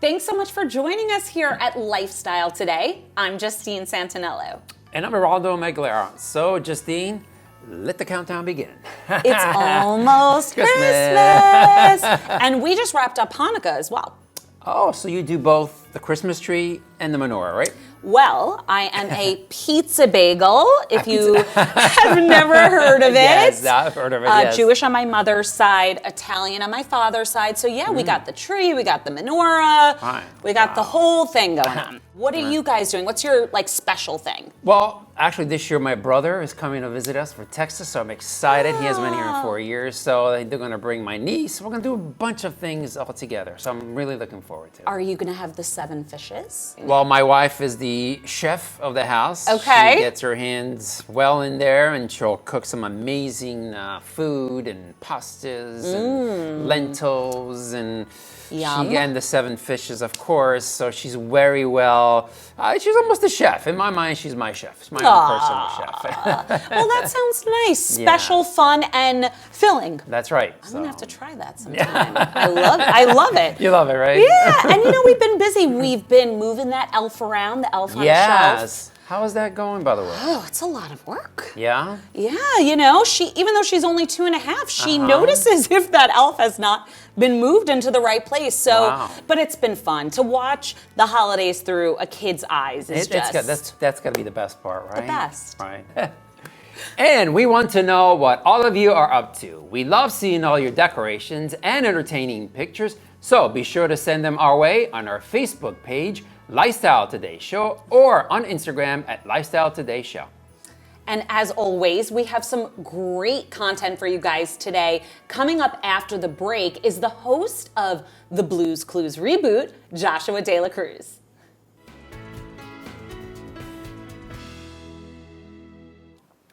Thanks so much for joining us here at Lifestyle today. I'm Justine Santinello. And I'm Geraldo Meglera. So, Justine, let the countdown begin. It's almost Christmas! And we just wrapped up Hanukkah as well. Oh, so you do both the Christmas tree and the menorah, right? Well, I am a pizza bagel, if you have never heard of it. Yes, I've heard of it, yes. Jewish on my mother's side, Italian on my father's side. So yeah, we got the tree, we got the menorah, Fine. we got the whole thing going on. What are you guys doing? What's your special thing? Well, actually this year my brother is coming to visit us from Texas, so I'm excited. He hasn't been here in 4 years, so they're gonna bring my niece. We're gonna do a bunch of things all together, so I'm really looking forward to it. Are you gonna have the 7 fishes? Well, my wife is the chef of the house. Okay. She gets her hands well in there, and she'll cook some amazing food and pastas and lentils and Yum. and the 7 fishes, of course. So she's very well. She's almost a chef. In my mind, she's my chef. She's my own personal chef. Well, that sounds nice. Special, fun, and filling. That's right. I'm gonna have to try that sometime. I love it. You love it, right? Yeah, and we've been busy. We've been moving that elf around, the elf on the shelf. Yes. How is that going, by the way? Oh, it's a lot of work. Yeah? Yeah, she, even though she's only 2.5, she notices if that elf has not been moved into the right place. So, but it's been fun to watch the holidays through a kid's eyes. That's got to be the best part, right? The best. Right. And we want to know what all of you are up to. We love seeing all your decorations and entertaining pictures, so be sure to send them our way on our Facebook page, Lifestyle Today Show, or on Instagram at Lifestyle Today Show. And as always, we have some great content for you guys today. Coming up after the break is the host of the Blues Clues Reboot, Joshua Dela Cruz.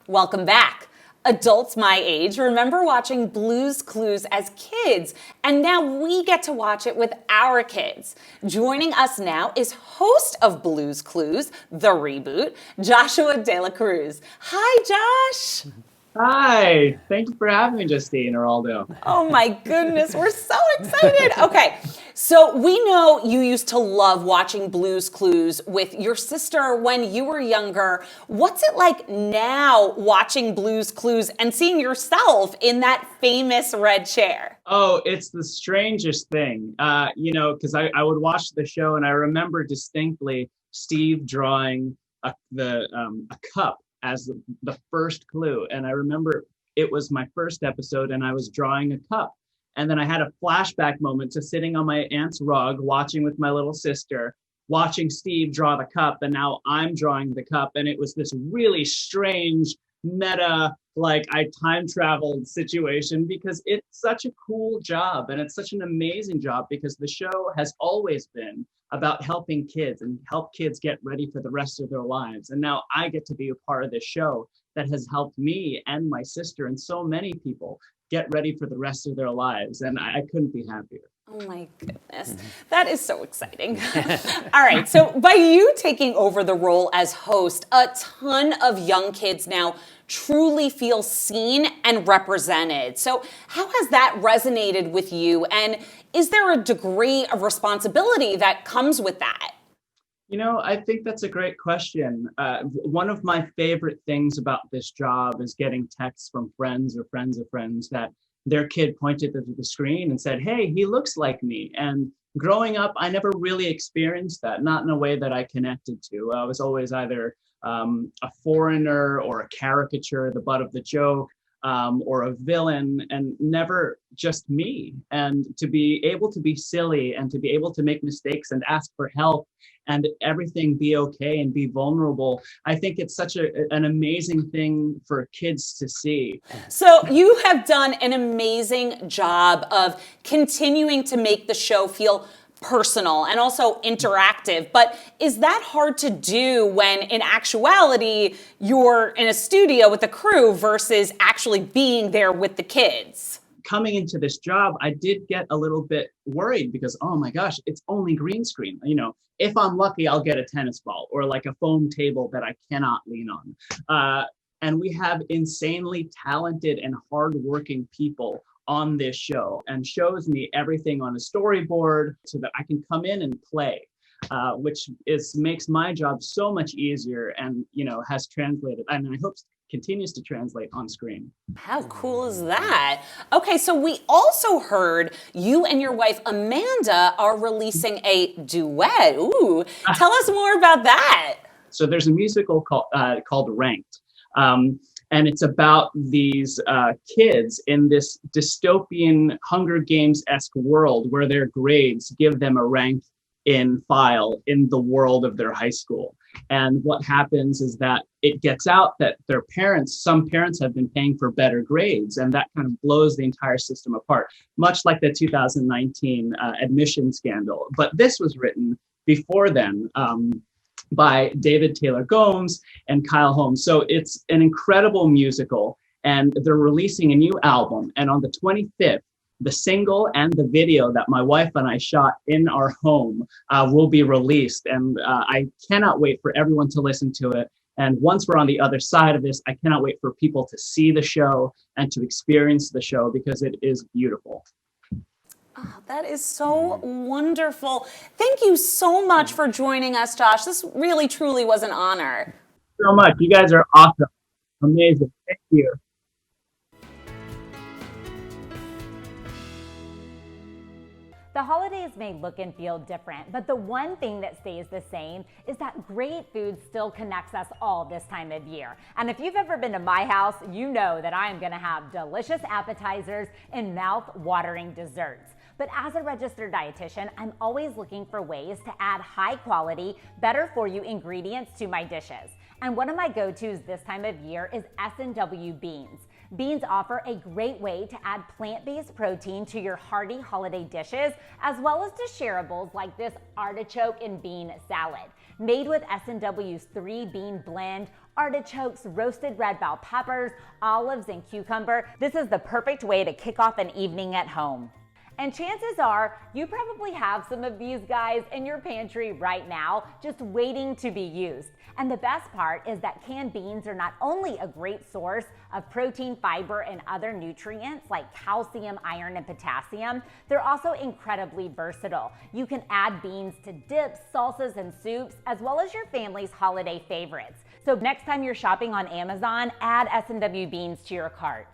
Welcome back. Adults my age remember watching Blues Clues as kids, and now we get to watch it with our kids. Joining us now is host of Blues Clues, the Reboot, Joshua Dela Cruz. Hi, Josh. Hi, thank you for having me, Justine, Geraldo. Oh my goodness, we're so excited. Okay, so we know you used to love watching Blues Clues with your sister when you were younger. What's it like now watching Blues Clues and seeing yourself in that famous red chair? Oh, it's the strangest thing, because I would watch the show and I remember distinctly Steve drawing a cup as the first clue. And I remember it was my first episode and I was drawing a cup. And then I had a flashback moment to sitting on my aunt's rug, watching with my little sister, watching Steve draw the cup. And now I'm drawing the cup. And it was this really strange meta, I time traveled situation, because it's such a cool job. And it's such an amazing job because the show has always been about helping kids and help kids get ready for the rest of their lives. And now I get to be a part of this show that has helped me and my sister and so many people get ready for the rest of their lives. And I couldn't be happier. Oh my goodness. That is so exciting. All right. So by you taking over the role as host, a ton of young kids now truly feel seen and represented. So how has that resonated with you? And is there a degree of responsibility that comes with that? I think that's a great question. One of my favorite things about this job is getting texts from friends or friends of friends that their kid pointed to the screen and said, "Hey, he looks like me." And growing up, I never really experienced that, not in a way that I connected to. I was always either a foreigner or a caricature, the butt of the joke, or a villain, and never just me. And to be able to be silly and to be able to make mistakes and ask for help and everything be okay and be vulnerable, I think it's such an amazing thing for kids to see. So you have done an amazing job of continuing to make the show feel personal and also interactive. But is that hard to do when in actuality you're in a studio with a crew versus actually being there with the kids? Coming into this job, I did get a little bit worried because, oh my gosh, it's only green screen. If I'm lucky, I'll get a tennis ball or like a foam table that I cannot lean on. And we have insanely talented and hardworking people on this show and shows me everything on a storyboard so that I can come in and play, which makes my job so much easier, and has translated, and I hope continues to translate on screen. How cool is that? Okay, so we also heard you and your wife Amanda are releasing a duet. Ooh, tell us more about that. So there's a musical called Ranked. And it's about these kids in this dystopian Hunger Games-esque world where their grades give them a rank in file in the world of their high school. And what happens is that it gets out that some parents have been paying for better grades, and that kind of blows the entire system apart, much like the 2019 admission scandal. But this was written before then, by David Taylor Gomes and Kyle Holmes. So it's an incredible musical, and they're releasing a new album. And on the 25th, the single and the video that my wife and I shot in our home will be released. And I cannot wait for everyone to listen to it. And once we're on the other side of this, I cannot wait for people to see the show and to experience the show, because it is beautiful. Oh, that is so wonderful. Thank you so much for joining us, Josh. This really, truly was an honor. So much. You guys are awesome. Amazing. Thank you. The holidays may look and feel different, but the one thing that stays the same is that great food still connects us all this time of year. And if you've ever been to my house, you know that I am gonna have delicious appetizers and mouth-watering desserts. But as a registered dietitian, I'm always looking for ways to add high quality, better for you ingredients to my dishes. And one of my go-tos this time of year is S&W beans. Beans offer a great way to add plant-based protein to your hearty holiday dishes, as well as to shareables like this artichoke and bean salad. Made with S&W's 3-bean blend, artichokes, roasted red bell peppers, olives, and cucumber, this is the perfect way to kick off an evening at home. And chances are, you probably have some of these guys in your pantry right now, just waiting to be used. And the best part is that canned beans are not only a great source of protein, fiber, and other nutrients like calcium, iron, and potassium, they're also incredibly versatile. You can add beans to dips, salsas, and soups, as well as your family's holiday favorites. So next time you're shopping on Amazon, add S&W beans to your cart.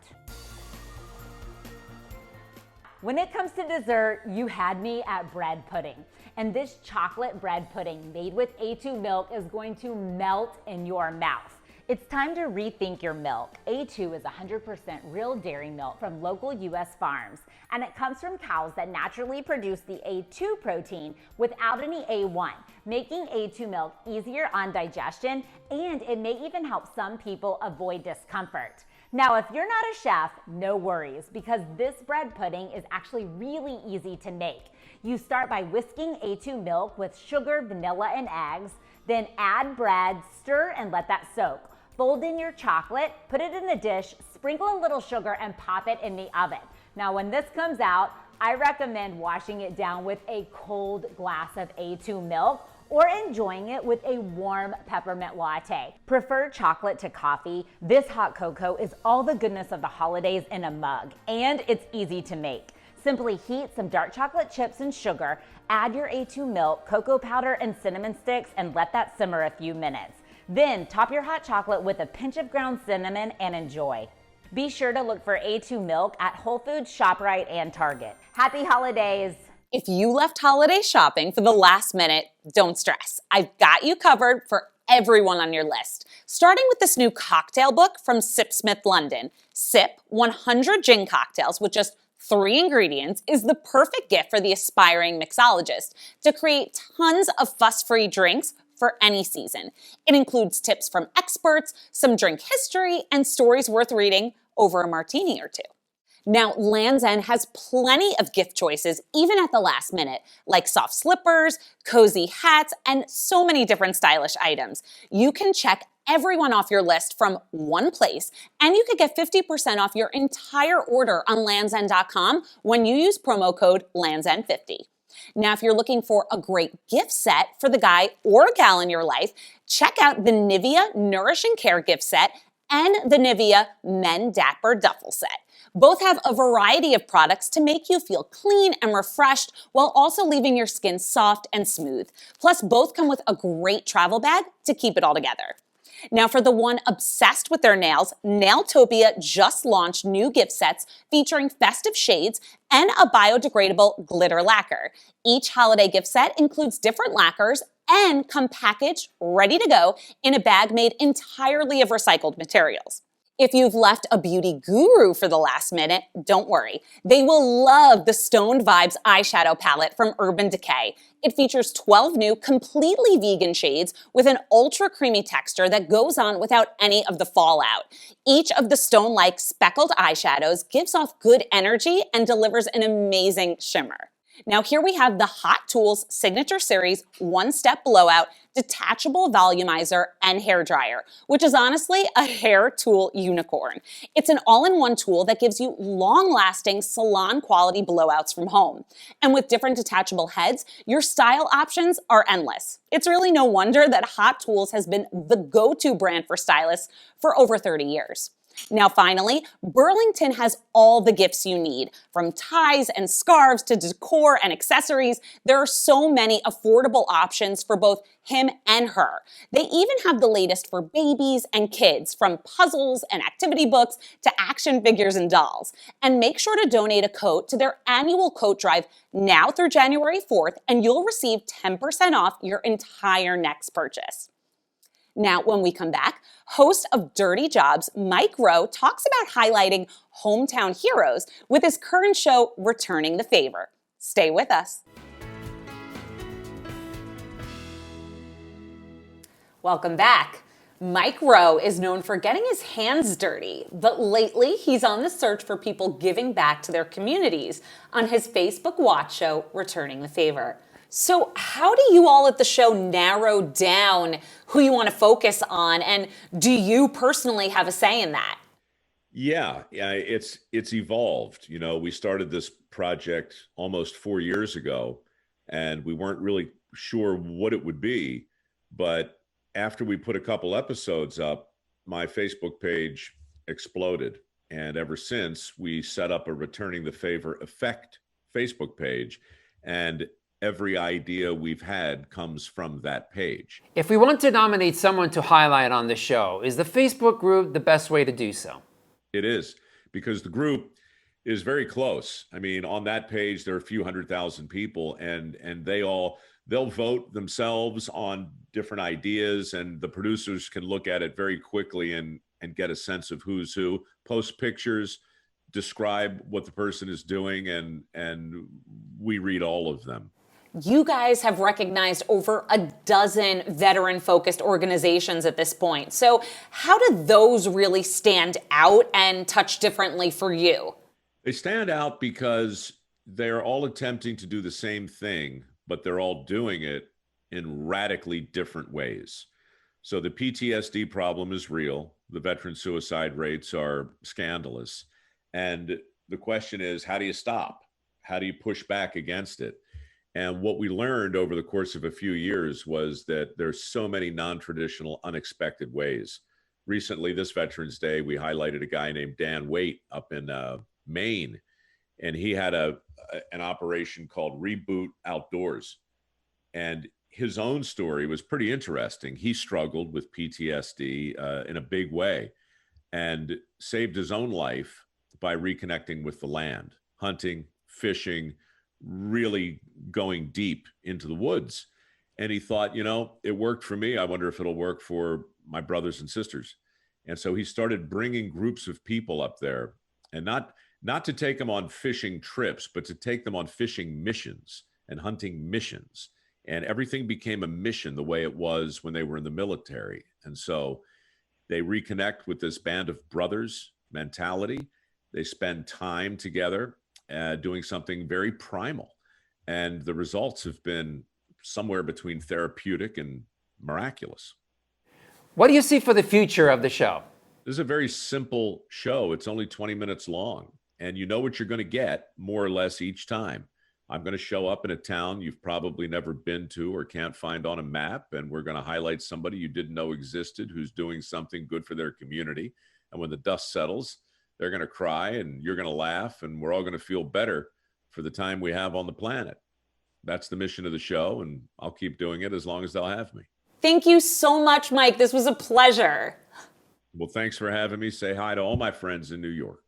When it comes to dessert, you had me at bread pudding. And this chocolate bread pudding made with A2 milk is going to melt in your mouth. It's time to rethink your milk. A2 is 100% real dairy milk from local US farms, and it comes from cows that naturally produce the A2 protein without any A1, making A2 milk easier on digestion, and it may even help some people avoid discomfort. Now, if you're not a chef, no worries, because this bread pudding is actually really easy to make. You start by whisking A2 milk with sugar, vanilla, and eggs, then add bread, stir, and let that soak. Fold in your chocolate, put it in a dish, sprinkle a little sugar, and pop it in the oven. Now, when this comes out, I recommend washing it down with a cold glass of A2 milk, or enjoying it with a warm peppermint latte. Prefer chocolate to coffee? This hot cocoa is all the goodness of the holidays in a mug, and it's easy to make. Simply heat some dark chocolate chips and sugar, add your A2 milk, cocoa powder, and cinnamon sticks, and let that simmer a few minutes. Then top your hot chocolate with a pinch of ground cinnamon and enjoy. Be sure to look for A2 milk at Whole Foods, ShopRite, and Target. Happy holidays! If you left holiday shopping for the last minute, don't stress. I've got you covered for everyone on your list. Starting with this new cocktail book from Sipsmith London. Sip 100 gin cocktails with just 3 ingredients is the perfect gift for the aspiring mixologist to create tons of fuss-free drinks for any season. It includes tips from experts, some drink history, and stories worth reading over a martini or two. Now, Land's End has plenty of gift choices, even at the last minute, like soft slippers, cozy hats, and so many different stylish items. You can check everyone off your list from one place, and you could get 50% off your entire order on landsend.com when you use promo code LandsEnd50. Now, if you're looking for a great gift set for the guy or gal in your life, check out the Nivea Nourish and Care gift set and the Nivea Men Dapper Duffel set. Both have a variety of products to make you feel clean and refreshed while also leaving your skin soft and smooth. Plus, both come with a great travel bag to keep it all together. Now, for the one obsessed with their nails, Nailtopia just launched new gift sets featuring festive shades and a biodegradable glitter lacquer. Each holiday gift set includes different lacquers and come packaged, ready to go, in a bag made entirely of recycled materials. If you've left a beauty guru for the last minute, don't worry. They will love the Stoned Vibes eyeshadow palette from Urban Decay. It features 12 new completely vegan shades with an ultra creamy texture that goes on without any of the fallout. Each of the stone-like speckled eyeshadows gives off good energy and delivers an amazing shimmer. Now here we have the Hot Tools Signature Series One-Step Blowout Detachable Volumizer and Hair Dryer, which is honestly a hair tool unicorn. It's an all-in-one tool that gives you long-lasting salon-quality blowouts from home. And with different detachable heads, your style options are endless. It's really no wonder that Hot Tools has been the go-to brand for stylists for over 30 years. Now finally, Burlington has all the gifts you need. From ties and scarves to decor and accessories, there are so many affordable options for both him and her. They even have the latest for babies and kids, from puzzles and activity books to action figures and dolls. And make sure to donate a coat to their annual coat drive now through January 4th, and you'll receive 10% off your entire next purchase. Now, when we come back, host of Dirty Jobs, Mike Rowe, talks about highlighting hometown heroes with his current show, Returning the Favor. Stay with us. Welcome back. Mike Rowe is known for getting his hands dirty, but lately he's on the search for people giving back to their communities on his Facebook Watch show, Returning the Favor. So how do you all at the show narrow down who you want to focus on, and do you personally have a say in that? Yeah, it's evolved. You know, we started this project almost 4 years ago, and we weren't really sure what it would be. But after we put a couple episodes up, my Facebook page exploded. And ever since, we set up a Returning the Favor Effect Facebook page. And every idea we've had comes from that page. If we want to nominate someone to highlight on the show, is the Facebook group the best way to do so? It is, because the group is very close. I mean, on that page, there are a few 100,000 people, and they'll vote themselves on different ideas, and the producers can look at it very quickly and get a sense of who's who, post pictures, describe what the person is doing, and we read all of them. You guys have recognized over a dozen veteran-focused organizations at this point. So how do those really stand out and touch differently for you? They stand out because they're all attempting to do the same thing, but they're all doing it in radically different ways. So the PTSD problem is real. The veteran suicide rates are scandalous. And the question is, how do you stop? How do you push back against it? And what we learned over the course of a few years was that there's so many non-traditional, unexpected ways. Recently, this Veterans Day, we highlighted a guy named Dan Waite up in Maine, and he had an operation called Reboot Outdoors. And his own story was pretty interesting. He struggled with PTSD in a big way and saved his own life by reconnecting with the land, hunting, fishing, really going deep into the woods. And he thought, it worked for me. I wonder if it'll work for my brothers and sisters. And so he started bringing groups of people up there, and not to take them on fishing trips, but to take them on fishing missions and hunting missions. And everything became a mission the way it was when they were in the military. And so they reconnect with this band of brothers mentality. They spend time together doing something very primal. And the results have been somewhere between therapeutic and miraculous. What do you see for the future of the show? This is a very simple show. It's only 20 minutes long, and you know what you're going to get more or less each time. I'm going to show up in a town you've probably never been to or can't find on a map, and we're going to highlight somebody you didn't know existed who's doing something good for their community. And when the dust settles, They're going to cry and you're going to laugh, and we're all going to feel better for the time we have on the planet. That's the mission of the show, and I'll keep doing it as long as they'll have me. Thank you so much, Mike. This was a pleasure. Well, thanks for having me. Say hi to all my friends in New York.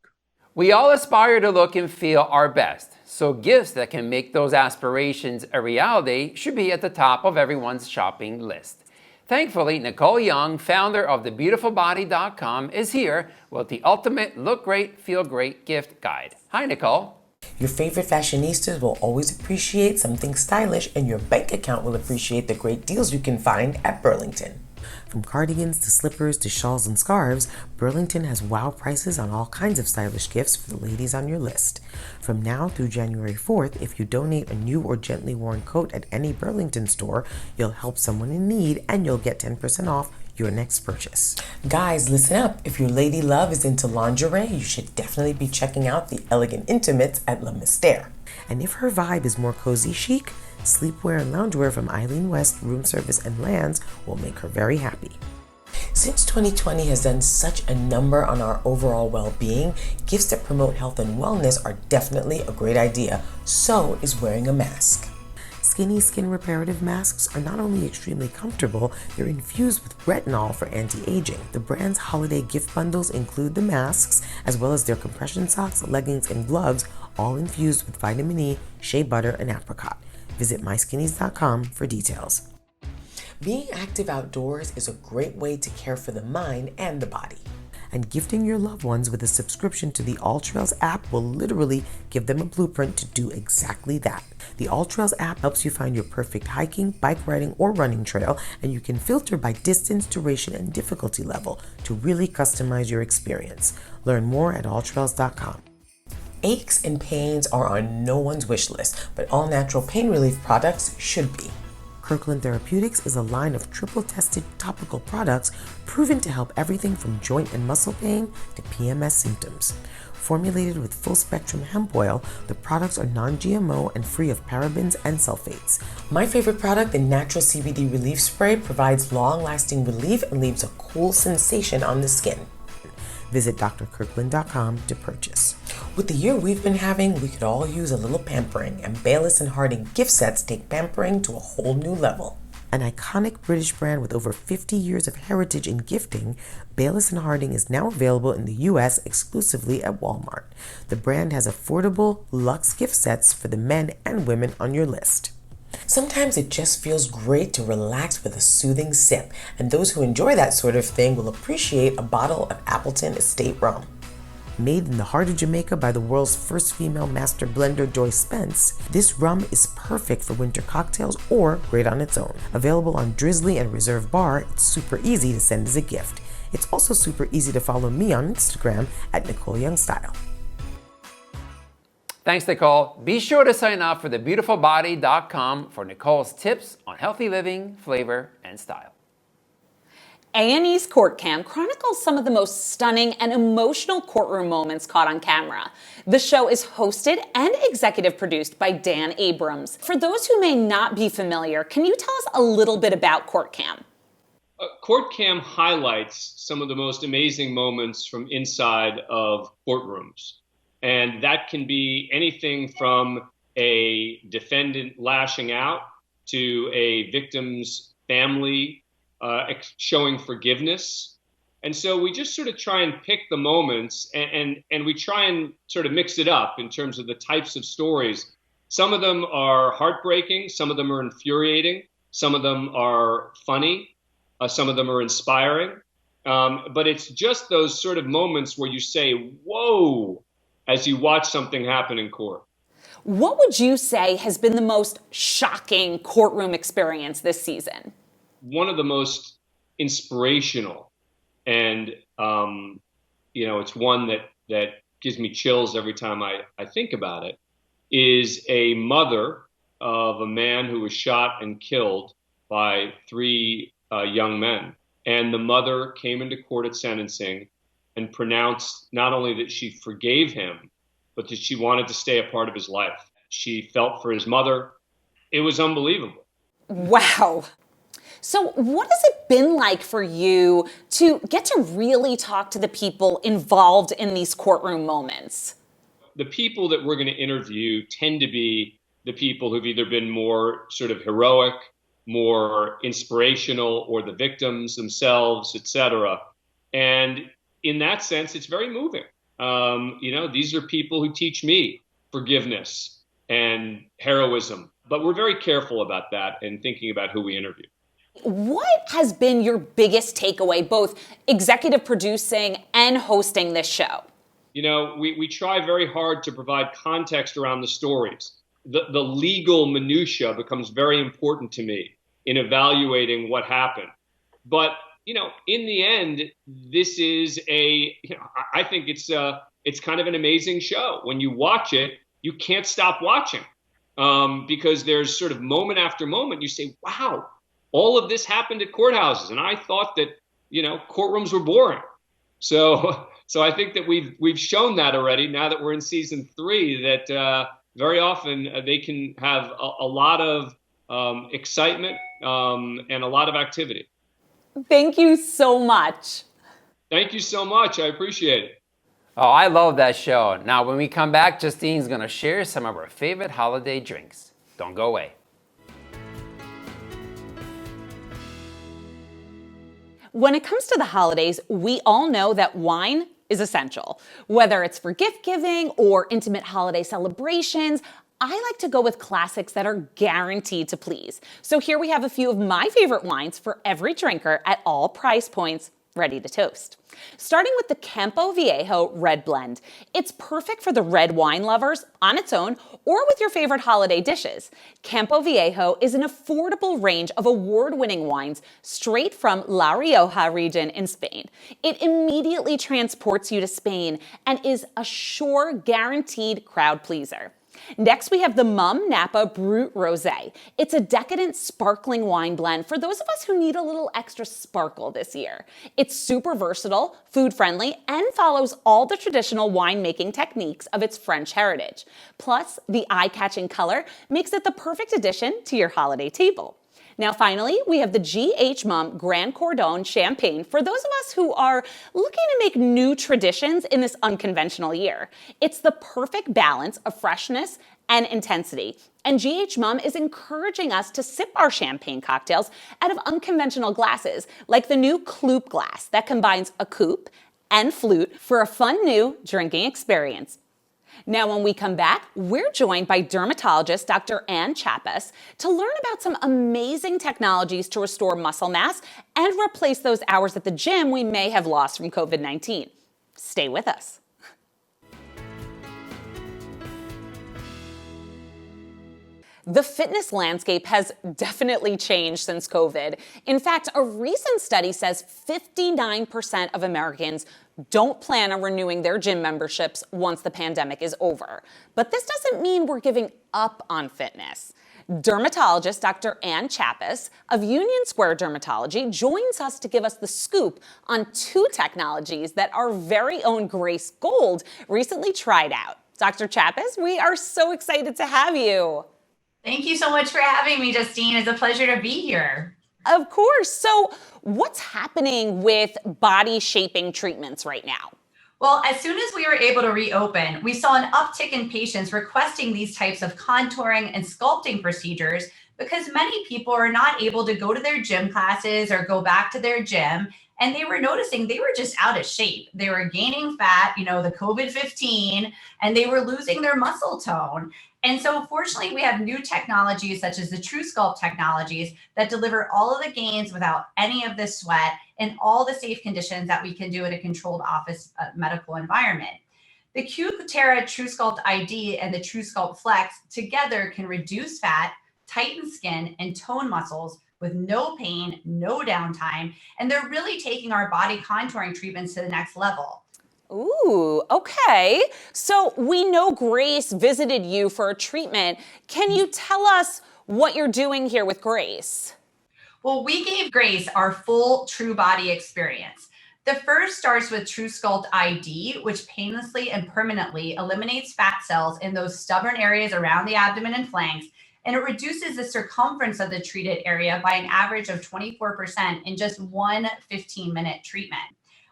We all aspire to look and feel our best, so gifts that can make those aspirations a reality should be at the top of everyone's shopping list. Thankfully, Nicole Young, founder of thebeautifulbody.com, is here with the ultimate look great, feel great gift guide. Hi, Nicole. Your favorite fashionistas will always appreciate something stylish, and your bank account will appreciate the great deals you can find at Burlington. From cardigans to slippers to shawls and scarves, Burlington has wow prices on all kinds of stylish gifts for the ladies on your list. From now through January 4th, if you donate a new or gently worn coat at any Burlington store, you'll help someone in need and you'll get 10% off your next purchase. Guys, listen up. If your lady love is into lingerie, you should definitely be checking out the Elegant Intimates at Le Mystère. And if her vibe is more cozy chic, sleepwear and loungewear from Eileen West Room Service and Lands will make her very happy. Since 2020 has done such a number on our overall well-being, gifts that promote health and wellness are definitely a great idea. So is wearing a mask. Skinny Skin Reparative masks are not only extremely comfortable, they're infused with retinol for anti-aging. The brand's holiday gift bundles include the masks, as well as their compression socks, leggings, and gloves, all infused with vitamin E, shea butter, and apricot. Visit myskinnies.com for details. Being active outdoors is a great way to care for the mind and the body. And gifting your loved ones with a subscription to the AllTrails app will literally give them a blueprint to do exactly that. The AllTrails app helps you find your perfect hiking, bike riding, or running trail, and you can filter by distance, duration, and difficulty level to really customize your experience. Learn more at alltrails.com. Aches and pains are on no one's wish list, but all-natural pain relief products should be. Kirkland Therapeutics is a line of triple-tested topical products proven to help everything from joint and muscle pain to PMS symptoms. Formulated with full-spectrum hemp oil, the products are non-GMO and free of parabens and sulfates. My favorite product, the Natural CBD Relief Spray, provides long-lasting relief and leaves a cool sensation on the skin. Visit drkirkland.com to purchase. With the year we've been having, we could all use a little pampering, and Baylis & Harding gift sets take pampering to a whole new level. An iconic British brand with over 50 years of heritage in gifting, Baylis & Harding is now available in the U.S. exclusively at Walmart. The brand has affordable, luxe gift sets for the men and women on your list. Sometimes it just feels great to relax with a soothing sip, and those who enjoy that sort of thing will appreciate a bottle of Appleton Estate Rum. Made in the heart of Jamaica by the world's first female master blender, Joy Spence, this rum is perfect for winter cocktails or great on its own. Available on Drizzly and Reserve Bar, it's super easy to send as a gift. It's also super easy to follow me on Instagram at Nicole Young Style. Thanks, Nicole. Be sure to sign up for thebeautifulbody.com for Nicole's tips on healthy living, flavor, and style. A&E's Court Cam chronicles some of the most stunning and emotional courtroom moments caught on camera. The show is hosted and executive produced by Dan Abrams. For those who may not be familiar, can you tell us a little bit about Court Cam? Court Cam highlights some of the most amazing moments from inside of courtrooms. And that can be anything from a defendant lashing out to a victim's family showing forgiveness. And so we just sort of try and pick the moments and we try and sort of mix it up in terms of the types of stories. Some of them are heartbreaking. Some of them are infuriating. Some of them are funny. Some of them are inspiring. But it's just those sort of moments where you say, whoa, as you watch something happen in court. What would you say has been the most shocking courtroom experience this season? One of the most inspirational, and it's one that gives me chills every time I think about it, is a mother of a man who was shot and killed by three young men. And the mother came into court at sentencing and pronounced not only that she forgave him, but that she wanted to stay a part of his life. She felt for his mother. It was unbelievable. Wow. So what does it it been like for you to get to really talk to the people involved in these courtroom moments? The people that we're going to interview tend to be the people who've either been more sort of heroic, more inspirational, or the victims themselves, et cetera. And in that sense, it's very moving. These are people who teach me forgiveness and heroism, but we're very careful about that and thinking about who we interview. What has been your biggest takeaway, both executive producing and hosting this show? We try very hard to provide context around the stories. The legal minutia becomes very important to me in evaluating what happened. But, in the end, this is I think it's kind of an amazing show. When you watch it, you can't stop watching because there's sort of moment after moment. You say, wow, all of this happened at courthouses. And I thought that, courtrooms were boring. So I think that we've shown that already now that we're in season 3, that very often they can have a lot of excitement and a lot of activity. Thank you so much. Thank you so much. I appreciate it. Oh, I love that show. Now, when we come back, Justine's going to share some of her favorite holiday drinks. Don't go away. When it comes to the holidays, we all know that wine is essential. Whether it's for gift giving or intimate holiday celebrations, I like to go with classics that are guaranteed to please. So here we have a few of my favorite wines for every drinker at all price points, ready to toast. Starting with the Campo Viejo Redblend. It's perfect for the red wine lovers on its own or with your favorite holiday dishes. Campo Viejo is an affordable range of award-winning wines straight from La Rioja region in Spain. It immediately transports you to Spain and is a sure guaranteed crowd pleaser. Next, we have the Mumm Napa Brut Rosé. It's a decadent sparkling wine blend for those of us who need a little extra sparkle this year. It's super versatile, food-friendly, and follows all the traditional winemaking techniques of its French heritage. Plus, the eye-catching color makes it the perfect addition to your holiday table. Now, finally, we have the G.H. Mumm Grand Cordon Champagne for those of us who are looking to make new traditions in this unconventional year. It's the perfect balance of freshness and intensity. And G.H. Mumm is encouraging us to sip our champagne cocktails out of unconventional glasses, like the new Clues glass that combines a coupe and flute for a fun new drinking experience. Now, when we come back, we're joined by dermatologist Dr. Ann Chappas to learn about some amazing technologies to restore muscle mass and replace those hours at the gym we may have lost from COVID-19. Stay with us. The fitness landscape has definitely changed since COVID. In fact, a recent study says 59% of Americans don't plan on renewing their gym memberships once the pandemic is over. But this doesn't mean we're giving up on fitness. Dermatologist Dr. Ann Chappas of Union Square Dermatology joins us to give us the scoop on 2 technologies that our very own Grace Gold recently tried out. Dr. Chappas, we are so excited to have you. Thank you so much for having me, Justine. It's a pleasure to be here. Of course. So what's happening with body shaping treatments right now? Well, as soon as we were able to reopen, we saw an uptick in patients requesting these types of contouring and sculpting procedures because many people are not able to go to their gym classes or go back to their gym. And they were noticing they were just out of shape. They were gaining fat, the COVID-15, and they were losing their muscle tone. And so fortunately, we have new technologies such as the TrueSculpt technologies that deliver all of the gains without any of the sweat and all the safe conditions that we can do in a controlled office medical environment. The Cutera TrueSculpt ID and the TrueSculpt Flex together can reduce fat, tighten skin, and tone muscles with no pain, no downtime, and they're really taking our body contouring treatments to the next level. Ooh, okay. So we know Grace visited you for a treatment. Can you tell us what you're doing here with Grace? Well, we gave Grace our full true body experience. The first starts with TrueSculpt ID, which painlessly and permanently eliminates fat cells in those stubborn areas around the abdomen and flanks and it reduces the circumference of the treated area by an average of 24% in just one 15-minute treatment.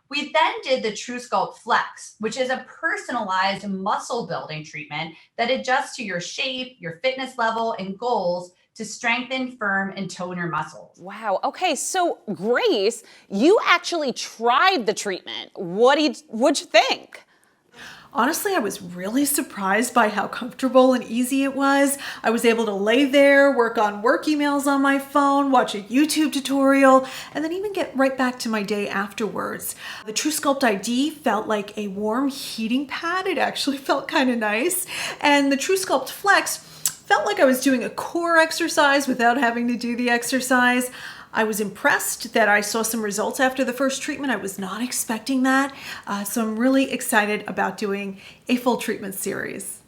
We then did the TrueSculpt Flex, which is a personalized muscle building treatment that adjusts to your shape, your fitness level, and goals to strengthen, firm, and tone your muscles. Wow. Okay, so Grace, you actually tried the treatment. What'd you think? Honestly, I was really surprised by how comfortable and easy it was. I was able to lay there, work on work emails on my phone, watch a YouTube tutorial, and then even get right back to my day afterwards. The TrueSculpt ID felt like a warm heating pad. It actually felt kind of nice. And the TrueSculpt Flex felt like I was doing a core exercise without having to do the exercise. I was impressed that I saw some results after the first treatment. I was not expecting that. So I'm really excited about doing a full treatment series.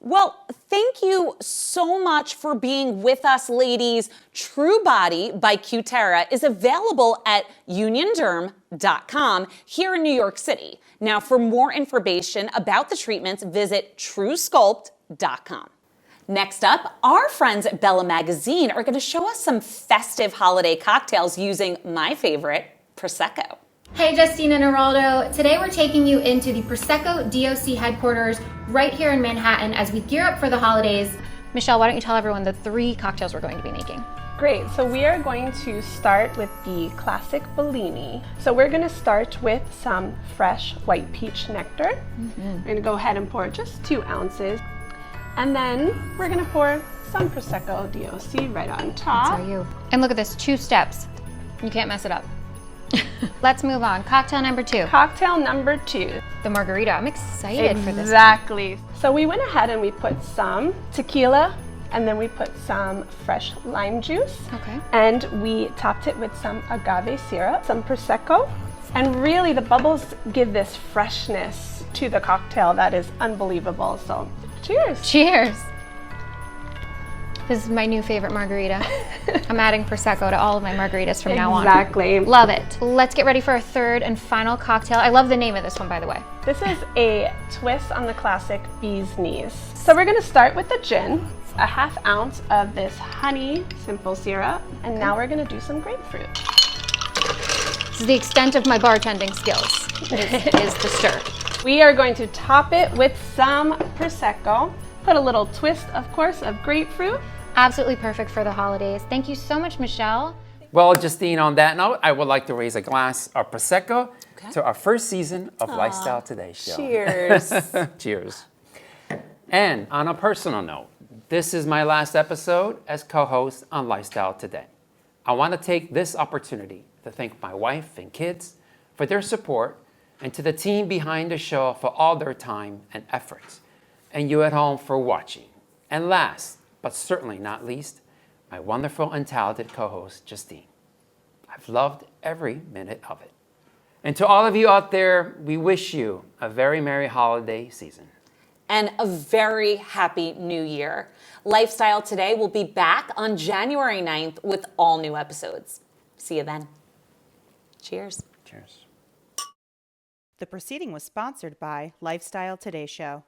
Well, thank you so much for being with us, ladies. True Body by Cutera is available at unionderm.com here in New York City. Now, for more information about the treatments, visit truesculpt.com. Next up, our friends at Bella Magazine are going to show us some festive holiday cocktails using my favorite, Prosecco. Hey, Justine and Geraldo. Today we're taking you into the Prosecco DOC headquarters right here in Manhattan as we gear up for the holidays. Michelle, why don't you tell everyone the 3 cocktails we're going to be making? Great, so we are going to start with the classic Bellini. So we're going to start with some fresh white peach nectar. We're going to go ahead and pour just 2 ounces. And then we're gonna pour some Prosecco DOC right on top. That's you. And look at this, 2 steps. You can't mess it up. Let's move on. Cocktail number 2. Cocktail number 2. The Margarita. I'm excited for this. Exactly. So we went ahead and we put some tequila, and then we put some fresh lime juice. Okay. And we topped it with some agave syrup, some Prosecco. And really the bubbles give this freshness to the cocktail that is unbelievable. So cheers. Cheers. This is my new favorite margarita. I'm adding Prosecco to all of my margaritas from now on. Exactly. Love it. Let's get ready for our 3rd and final cocktail. I love the name of this one, by the way. This is a twist on the classic Bee's Knees. So we're gonna start with the gin, a 1/2 ounce of this honey simple syrup, and now we're gonna do some grapefruit. This is the extent of my bartending skills, is the stir. We are going to top it with some Prosecco, put a little twist, of course, of grapefruit. Absolutely perfect for the holidays. Thank you so much, Michelle. Well, Justine, on that note, I would like to raise a glass of Prosecco to our first season of Lifestyle Today show. Cheers. Cheers. And on a personal note, this is my last episode as co-host on Lifestyle Today. I want to take this opportunity to thank my wife and kids for their support, and to the team behind the show for all their time and efforts, and you at home for watching. And last, but certainly not least, my wonderful and talented co-host, Justine. I've loved every minute of it. And to all of you out there, we wish you a very merry holiday season. And a very happy new year. Lifestyle Today will be back on January 9th with all new episodes. See you then. Cheers. Cheers. The proceeding was sponsored by Lifestyle Today Show.